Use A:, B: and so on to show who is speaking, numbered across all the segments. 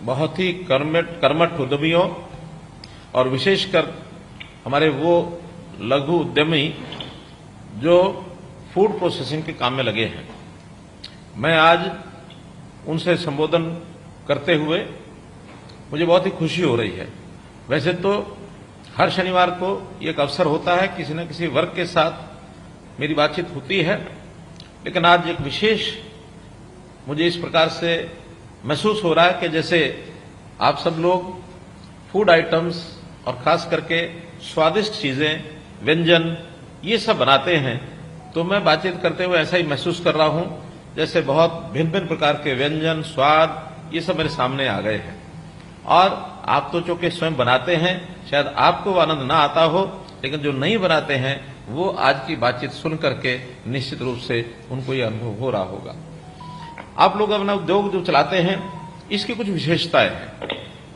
A: बहुत ही कर्मठ उद्यमियों और विशेषकर हमारे वो लघु उद्यमी जो फूड प्रोसेसिंग के काम में लगे हैं, मैं आज उनसे संबोधन करते हुए मुझे बहुत ही खुशी हो रही है। वैसे तो हर शनिवार को एक अवसर होता है, किसी न किसी वर्ग के साथ मेरी बातचीत होती है, लेकिन आज एक विशेष मुझे इस प्रकार से महसूस हो रहा है कि जैसे आप सब लोग फूड आइटम्स और खास करके स्वादिष्ट चीजें, व्यंजन ये सब बनाते हैं, तो मैं बातचीत करते हुए ऐसा ही महसूस कर रहा हूं जैसे बहुत भिन्न भिन्न प्रकार के व्यंजन, स्वाद ये सब मेरे सामने आ गए हैं। और आप तो चूंकि स्वयं बनाते हैं, शायद आपको वो आनंद ना आता हो, लेकिन जो नहीं बनाते हैं वो आज की बातचीत सुन करके निश्चित रूप से उनको ये अनुभव हो रहा होगा। आप लोग अपना उद्योग जो चलाते हैं इसकी कुछ विशेषताएं हैं।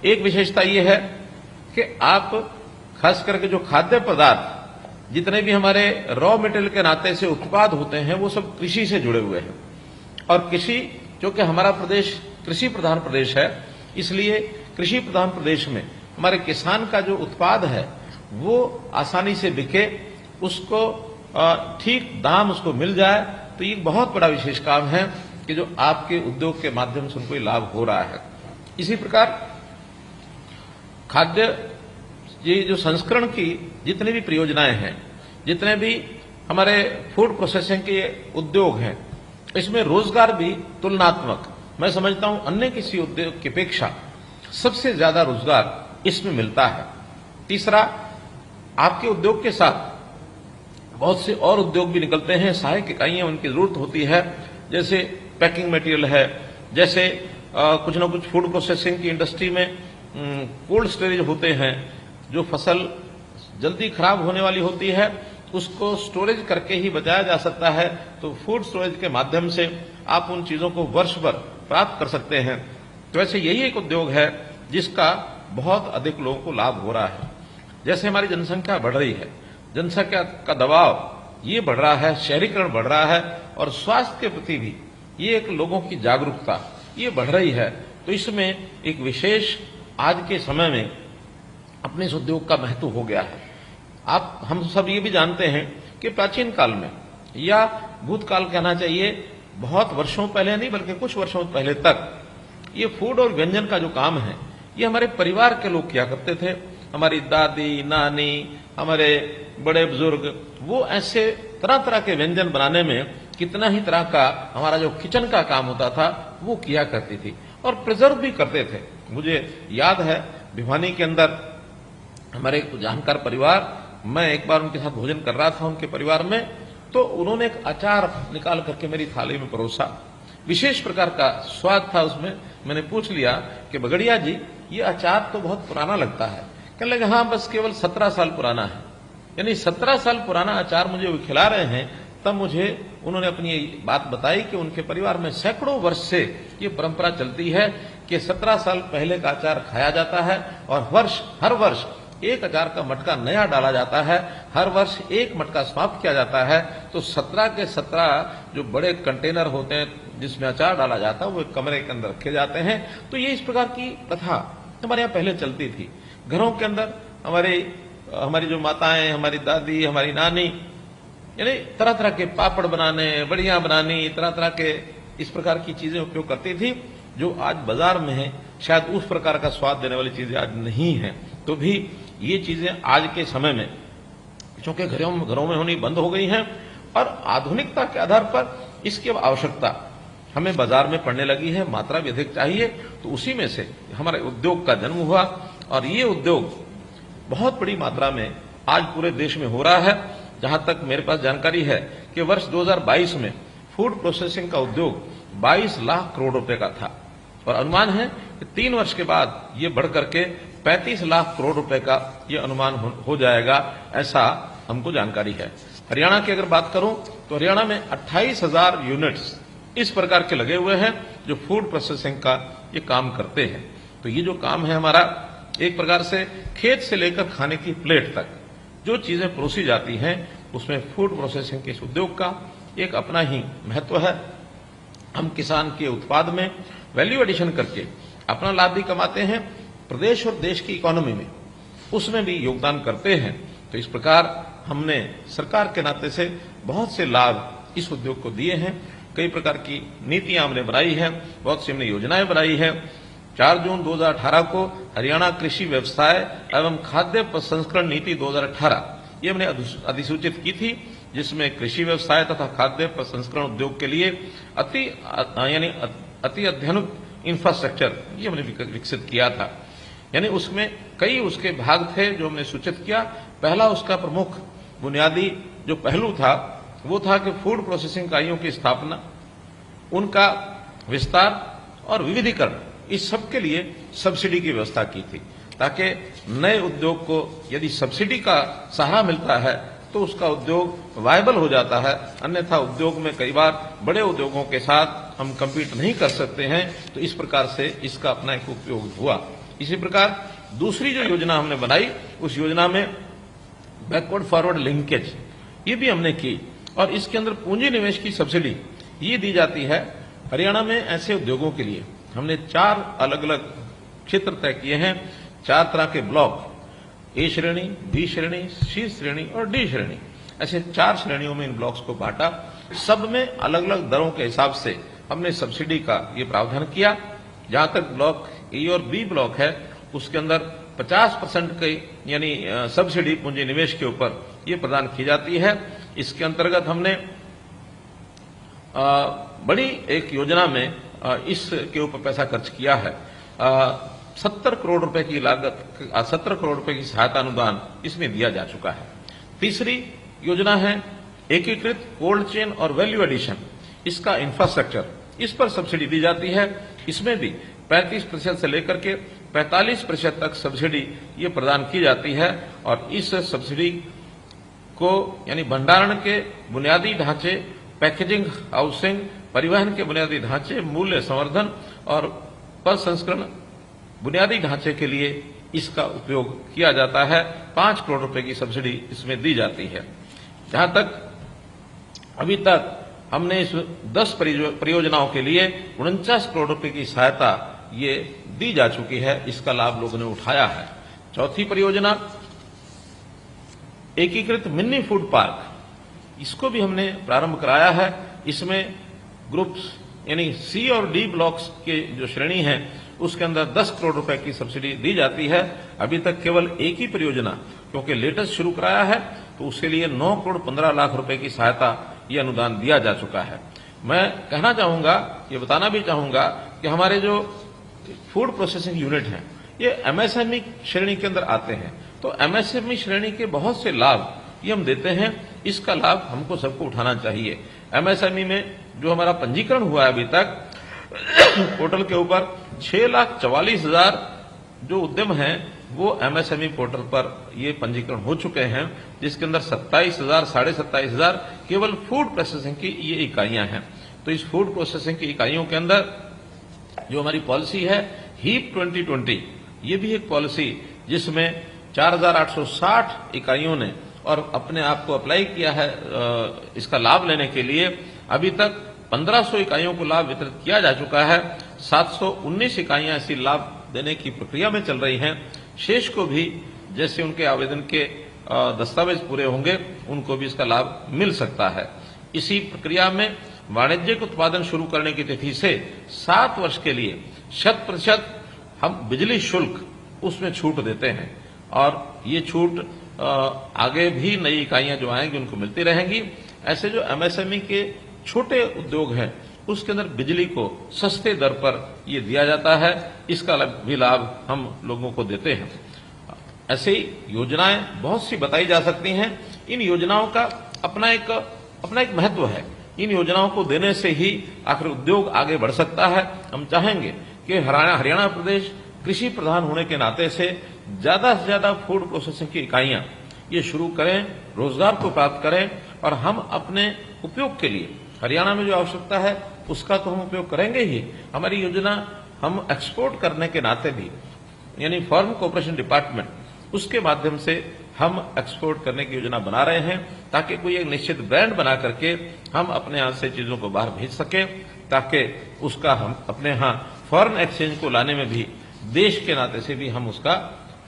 A: एक विशेषता ये है कि आप खास करके जो खाद्य पदार्थ जितने भी हमारे रॉ मटेरियल के नाते से उत्पाद होते हैं वो सब कृषि से जुड़े हुए हैं। और कृषि, जो कि हमारा प्रदेश कृषि प्रधान प्रदेश है, इसलिए कृषि प्रधान प्रदेश में हमारे किसान का जो उत्पाद है वो आसानी से बिके, उसको ठीक दाम उसको मिल जाए, तो ये बहुत बड़ा विशेष काम है कि जो आपके उद्योग के माध्यम से उनको लाभ हो रहा है। इसी प्रकार खाद्य ये जो संस्करण की जितनी भी परियोजनाएं हैं, जितने भी हमारे फूड प्रोसेसिंग के उद्योग हैं, इसमें रोजगार भी तुलनात्मक मैं समझता हूं अन्य किसी उद्योग की अपेक्षा सबसे ज्यादा रोजगार इसमें मिलता है। तीसरा, आपके उद्योग के साथ बहुत से और उद्योग भी निकलते हैं, सहायक इकाइयां उनकी जरूरत होती है, जैसे पैकिंग मटेरियल है, जैसे कुछ न कुछ फूड प्रोसेसिंग की इंडस्ट्री में कोल्ड स्टोरेज होते हैं, जो फसल जल्दी खराब होने वाली होती है उसको स्टोरेज करके ही बचाया जा सकता है, तो फूड स्टोरेज के माध्यम से आप उन चीजों को वर्ष भर प्राप्त कर सकते हैं। तो वैसे यही एक उद्योग है जिसका बहुत अधिक लोगों को लाभ हो रहा है। जैसे हमारी जनसंख्या बढ़ रही है, जनसंख्या का दबाव ये बढ़ रहा है, शहरीकरण बढ़ रहा है और स्वास्थ्य के प्रति भी ये एक लोगों की जागरूकता ये बढ़ रही है, तो इसमें एक विशेष आज के समय में अपने इस उद्योग का महत्व हो गया है। हम सब ये भी जानते हैं कि प्राचीन काल में या भूतकाल कहना चाहिए, बहुत वर्षों पहले नहीं बल्कि कुछ वर्षों पहले तक ये फूड और व्यंजन का जो काम है ये हमारे परिवार के लोग किया करते थे। हमारी दादी, नानी, हमारे बड़े बुजुर्ग वो ऐसे तरह तरह के व्यंजन बनाने में कितना ही तरह का हमारा जो किचन का काम होता था वो किया करती थी और प्रिजर्व भी करते थे। मुझे याद है भिवानी के अंदर हमारे एक जानकार परिवार, मैं एक बार उनके साथ भोजन कर रहा था उनके परिवार में, तो उन्होंने एक अचार निकाल करके मेरी थाली में परोसा। विशेष प्रकार का स्वाद था उसमें। मैंने पूछ लिया कि बगड़िया जी ये अचार तो बहुत पुराना लगता है। कहने लगे हाँ बस केवल 17 साल पुराना है। यानी 17 साल पुराना अचार मुझे वो खिला रहे हैं। तब मुझे उन्होंने अपनी बात बताई कि उनके परिवार में सैकड़ों वर्ष से ये परंपरा चलती है कि 17 साल पहले का अचार खाया जाता है और हर वर्ष एक अचार का मटका नया डाला जाता है, हर वर्ष एक मटका समाप्त किया जाता है। तो 17 के 17 जो बड़े कंटेनर होते हैं जिसमें अचार डाला जाता है वो एक कमरे के अंदर रखे जाते हैं। तो ये इस प्रकार की प्रथा हमारे यहाँ पहले चलती थी। घरों के अंदर हमारी जो माताएं, हमारी दादी, हमारी नानी, यानी तरह तरह के पापड़ बनाने, बड़ियां बनानी, तरह तरह के इस प्रकार की चीजें उपयोग करती थी, जो आज बाजार में है शायद उस प्रकार का स्वाद देने वाली चीजें आज नहीं है। तो भी ये चीजें आज के समय में चूंकि घरों में होनी बंद हो गई हैं और आधुनिकता के आधार पर इसकी अब आवश्यकता हमें बाजार में पड़ने लगी है, मात्रा भी अधिक चाहिए, तो उसी में से हमारे उद्योग का जन्म हुआ और ये उद्योग बहुत बड़ी मात्रा में आज पूरे देश में हो रहा है। जहां तक मेरे पास जानकारी है कि वर्ष 2022 में फूड प्रोसेसिंग का उद्योग 22 लाख करोड़ रुपए का था और अनुमान है कि 3 वर्ष के बाद ये बढ़ करके 35 लाख करोड़ रुपए का ये अनुमान हो जाएगा, ऐसा हमको जानकारी है। हरियाणा की अगर बात करूं तो हरियाणा में 28,000 यूनिट्स इस प्रकार के लगे हुए हैं जो फूड प्रोसेसिंग का ये काम करते हैं। तो ये जो काम है हमारा एक प्रकार से खेत से लेकर खाने की प्लेट तक जो चीजें परोसी जाती हैं उसमें फूड प्रोसेसिंग के इस उद्योग का एक अपना ही महत्व है। हम किसान के उत्पाद में वैल्यू एडिशन करके अपना लाभ भी कमाते हैं, प्रदेश और देश की इकोनॉमी में उसमें भी योगदान करते हैं। तो इस प्रकार हमने सरकार के नाते से बहुत से लाभ इस उद्योग को दिए हैं। कई प्रकार की नीतियां हमने बनाई है, बहुत सी हमने योजनाएं बनाई है। 4 जून 2018 को हरियाणा कृषि व्यवसाय एवं खाद्य प्रसंस्करण नीति 2018 ये हमने अधिसूचित की थी, जिसमें कृषि व्यवसाय तथा खाद्य प्रसंस्करण उद्योग के लिए अति अत्याधुनिक इंफ्रास्ट्रक्चर ये हमने विकसित किया था। यानी उसमें कई उसके भाग थे जो हमने सूचित किया। पहला उसका प्रमुख बुनियादी जो पहलू था वो था कि फूड प्रोसेसिंग इकाइयों की स्थापना, उनका विस्तार और विविधीकरण, इस सब के लिए सब्सिडी की व्यवस्था की थी, ताकि नए उद्योग को यदि सब्सिडी का सहारा मिलता है तो उसका उद्योग वायबल हो जाता है। अन्यथा उद्योग में कई बार बड़े उद्योगों के साथ हम कम्पीट नहीं कर सकते हैं। तो इस प्रकार से इसका अपना एक उपयोग हुआ। इसी प्रकार दूसरी जो योजना हमने बनाई, उस योजना में बैकवर्ड फॉरवर्ड लिंकेज ये भी हमने की, और इसके अंदर पूंजी निवेश की सब्सिडी ये दी जाती है। हरियाणा में ऐसे उद्योगों के लिए हमने 4 अलग अलग क्षेत्र तय किए हैं, 4 तरह के ब्लॉक, ए श्रेणी, बी श्रेणी, सी श्रेणी और डी श्रेणी, ऐसे 4 श्रेणियों में इन ब्लॉक्स को बांटा। सब में अलग अलग दरों के हिसाब से हमने सब्सिडी का ये प्रावधान किया। जहां तक ब्लॉक ए और बी ब्लॉक है, उसके अंदर 50% की यानी सब्सिडी पूंजी निवेश के ऊपर ये प्रदान की जाती है। इसके अंतर्गत हमने बड़ी एक योजना में इसके ऊपर पैसा खर्च किया है। 70 करोड़ रुपए की लागत, 70 करोड़ रुपए की सहायता अनुदान इसमें दिया जा चुका है। तीसरी योजना है एकीकृत कोल्ड चेन और वैल्यू एडिशन, इसका इंफ्रास्ट्रक्चर, इस पर सब्सिडी दी जाती है। इसमें भी 35% से लेकर के 45% तक सब्सिडी ये प्रदान की जाती है। और इस सब्सिडी को यानी भंडारण के बुनियादी ढांचे, पैकेजिंग, हाउसिंग, परिवहन के बुनियादी ढांचे, मूल्य संवर्धन और प्रसंस्करण बुनियादी ढांचे के लिए इसका उपयोग किया जाता है। 5 करोड़ रुपए की सब्सिडी इसमें दी जाती है। जहां तक अभी तक हमने इस 10 परियोजनाओं के लिए 49 करोड़ रुपए की सहायता ये दी जा चुकी है। इसका लाभ लोगों ने उठाया है। चौथी परियोजना एकीकृत मिनी फूड पार्क, इसको भी हमने प्रारंभ कराया है। इसमें ग्रुप्स यानी सी और डी ब्लॉक्स के जो श्रेणी है उसके अंदर 10 करोड़ रुपए की सब्सिडी दी जाती है। अभी तक केवल एक ही परियोजना, क्योंकि लेटेस्ट शुरू कराया है, तो उसके लिए 9 करोड़ 15 लाख रुपए की सहायता ये अनुदान दिया जा चुका है। मैं कहना चाहूंगा, ये बताना भी चाहूंगा कि हमारे जो फूड प्रोसेसिंग यूनिट हैं ये एमएसएमई श्रेणी के अंदर आते हैं। तो एमएसएमई श्रेणी के बहुत से लाभ ये हम देते हैं। इसका लाभ हमको सबको उठाना चाहिए। एमएसएमई में जो हमारा पंजीकरण हुआ है अभी तक पोर्टल के ऊपर 6,44,000 जो उद्यम हैं वो एमएसएमई पोर्टल पर ये पंजीकरण हो चुके हैं, जिसके अंदर 27,000 साढ़े 27,000 केवल फूड प्रोसेसिंग की ये इकाइयां हैं। तो इस फूड प्रोसेसिंग की इकाइयों के अंदर जो हमारी पॉलिसी है हीप 2020, ये भी एक पॉलिसी जिसमें 4,860 इकाइयों ने और अपने आप को अप्लाई किया है इसका लाभ लेने के लिए। अभी तक 1500 इकाइयों को लाभ वितरित किया जा चुका है। 719 इकाइयां ऐसी लाभ देने की प्रक्रिया में चल रही हैं। शेष को भी जैसे उनके आवेदन के दस्तावेज पूरे होंगे उनको भी इसका लाभ मिल सकता है। इसी प्रक्रिया में वाणिज्यिक उत्पादन शुरू करने की तिथि से 7 वर्ष के लिए 100% हम बिजली शुल्क उसमें छूट देते हैं, और ये छूट आगे भी नई इकाइयां जो आएंगी उनको मिलती रहेंगी। ऐसे जो एमएसएमई के छोटे उद्योग हैं उसके अंदर बिजली को सस्ते दर पर ये दिया जाता है, इसका भी लाभ हम लोगों को देते हैं। ऐसे ही योजनाएं बहुत सी बताई जा सकती हैं। इन योजनाओं का अपना एक महत्व है। इन योजनाओं को देने से ही आखिर उद्योग आगे बढ़ सकता है। हम चाहेंगे कि हरियाणा प्रदेश कृषि प्रधान होने के नाते से ज्यादा फूड प्रोसेसिंग की इकाइयां ये शुरू करें, रोजगार को प्राप्त करें, और हम अपने उपयोग के लिए हरियाणा में जो आवश्यकता है उसका तो हम उपयोग करेंगे ही। हमारी योजना हम एक्सपोर्ट करने के नाते भी यानी फॉरेन कोऑपरेशन डिपार्टमेंट उसके माध्यम से हम एक्सपोर्ट करने की योजना बना रहे हैं, ताकि कोई एक निश्चित ब्रांड बना करके हम अपने यहां से चीजों को बाहर भेज सकें, ताकि उसका हम अपने यहां फॉरेन एक्सचेंज को लाने में भी देश के नाते से भी हम उसका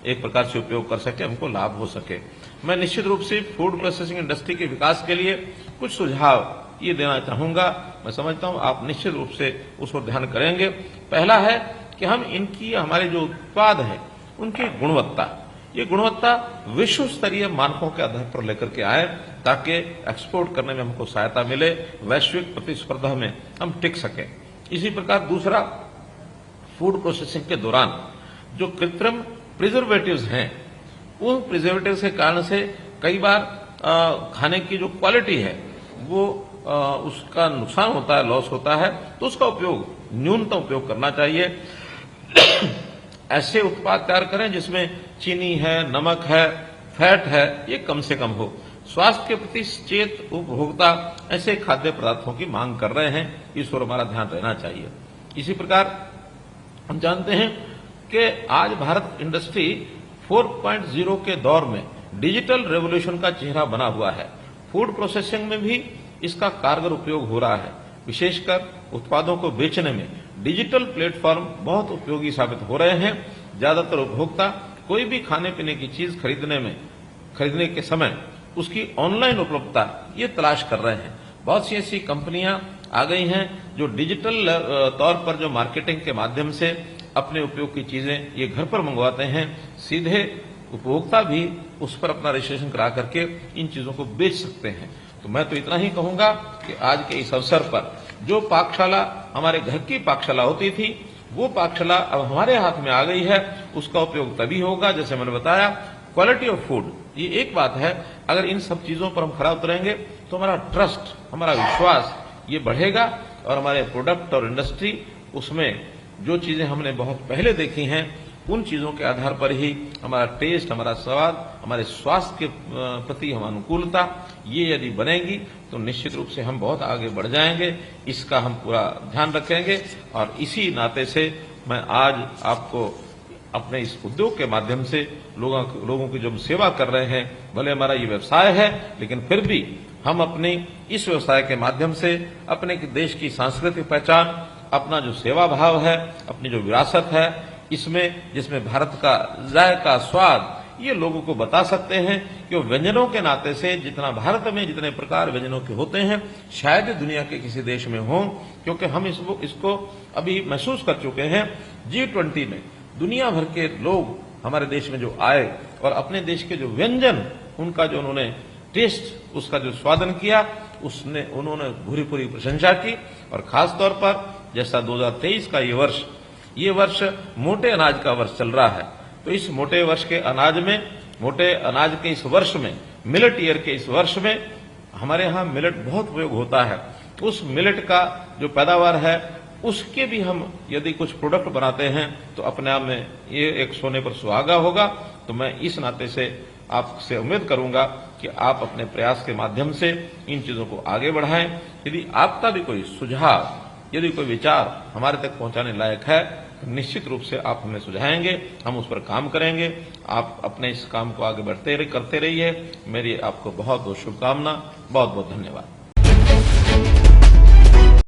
A: एक प्रकार से उपयोग कर सके, हमको लाभ हो सके। मैं निश्चित रूप से फूड प्रोसेसिंग इंडस्ट्री के विकास के लिए कुछ सुझाव ये देना चाहूंगा। मैं समझता हूं आप निश्चित रूप से उस पर ध्यान करेंगे। पहला है कि हम इनकी हमारे जो उत्पाद है उनकी गुणवत्ता, ये गुणवत्ता विश्व स्तरीय मानकों के आधार पर लेकर के आए ताकि एक्सपोर्ट करने में हमको सहायता मिले, वैश्विक प्रतिस्पर्धा में हम टिक सकें। इसी प्रकार दूसरा, फूड प्रोसेसिंग के दौरान जो कृत्रिम प्रिजर्वेटिव्स हैं, उन प्रिजर्वेटिव्स के कारण से कई बार खाने की जो क्वालिटी है वो उसका नुकसान होता है, लॉस होता है, तो उसका उपयोग न्यूनतम उपयोग करना चाहिए। ऐसे उत्पाद तैयार करें जिसमें चीनी है, नमक है, फैट है, ये कम से कम हो। स्वास्थ्य के प्रति सचेत उपभोक्ता ऐसे खाद्य पदार्थों की मांग कर रहे हैं, इस पर हमारा ध्यान रहना चाहिए। इसी प्रकार हम जानते हैं कि आज भारत इंडस्ट्री 4.0 के दौर में डिजिटल रेवोल्यूशन का चेहरा बना हुआ है। फूड प्रोसेसिंग में भी इसका कारगर उपयोग हो रहा है। विशेषकर उत्पादों को बेचने में डिजिटल प्लेटफॉर्म बहुत उपयोगी साबित हो रहे हैं। ज्यादातर उपभोक्ता कोई भी खाने पीने की चीज खरीदने के समय उसकी ऑनलाइन उपलब्धता ये तलाश कर रहे हैं। बहुत सी ऐसी कंपनियां आ गई हैं जो डिजिटल तौर पर जो मार्केटिंग के माध्यम से अपने उपयोग की चीजें ये घर पर मंगवाते हैं। सीधे उपभोक्ता भी उस पर अपना रजिस्ट्रेशन करा करके इन चीजों को बेच सकते हैं। तो मैं तो इतना ही कहूंगा कि आज के इस अवसर पर जो पाकशाला हमारे घर की पाकशाला होती थी, वो पाकशाला अब हमारे हाथ में आ गई है। उसका उपयोग तभी होगा, जैसे मैंने बताया, क्वालिटी ऑफ फूड, ये एक बात है। अगर इन सब चीजों पर हम खरा उतरेंगे तो हमारा ट्रस्ट, हमारा विश्वास ये बढ़ेगा और हमारे प्रोडक्ट और इंडस्ट्री, उसमें जो चीजें हमने बहुत पहले देखी हैं उन चीजों के आधार पर ही हमारा टेस्ट, हमारा स्वाद, हमारे स्वास्थ्य के प्रति हम अनुकूलता, ये यदि बनेगी तो निश्चित रूप से हम बहुत आगे बढ़ जाएंगे। इसका हम पूरा ध्यान रखेंगे। और इसी नाते से मैं आज आपको अपने इस उद्योग के माध्यम से लोगों की जो हम सेवा कर रहे हैं, भले हमारा ये व्यवसाय है लेकिन फिर भी हम अपने इस व्यवसाय के माध्यम से अपने देश की सांस्कृतिक पहचान, अपना जो सेवा भाव है, अपनी जो विरासत है, इसमें जिसमें भारत का जायका, स्वाद, ये लोगों को बता सकते हैं कि व्यंजनों के नाते से जितना भारत में जितने प्रकार व्यंजनों के होते हैं शायद दुनिया के किसी देश में हों, क्योंकि हम इसको अभी महसूस कर चुके हैं। G20 में दुनिया भर के लोग हमारे देश में जो आए और अपने देश के जो व्यंजन, उनका जो उन्होंने टेस्ट, उसका जो स्वादन किया, उन्होंने पूरी प्रशंसा की। और खास तौर पर जैसा 2023 का ये वर्ष मोटे अनाज का वर्ष चल रहा है, तो इस मोटे अनाज के इस वर्ष में, मिलेट ईयर के इस वर्ष में हमारे यहाँ मिलेट बहुत उपयोग होता है। उस मिलेट का जो पैदावार है उसके भी हम यदि कुछ प्रोडक्ट बनाते हैं तो अपने आप में ये एक सोने पर सुहागा होगा। तो मैं इस नाते से आपसे उम्मीद करूंगा कि आप अपने प्रयास के माध्यम से इन चीजों को आगे बढ़ाएं। यदि आपका भी कोई सुझाव, यदि कोई विचार हमारे तक पहुंचाने लायक है तो निश्चित रूप से आप हमें सुझाएंगे, हम उस पर काम करेंगे। आप अपने इस काम को आगे करते रहिए। मेरी आपको बहुत बहुत शुभकामना, बहुत बहुत धन्यवाद।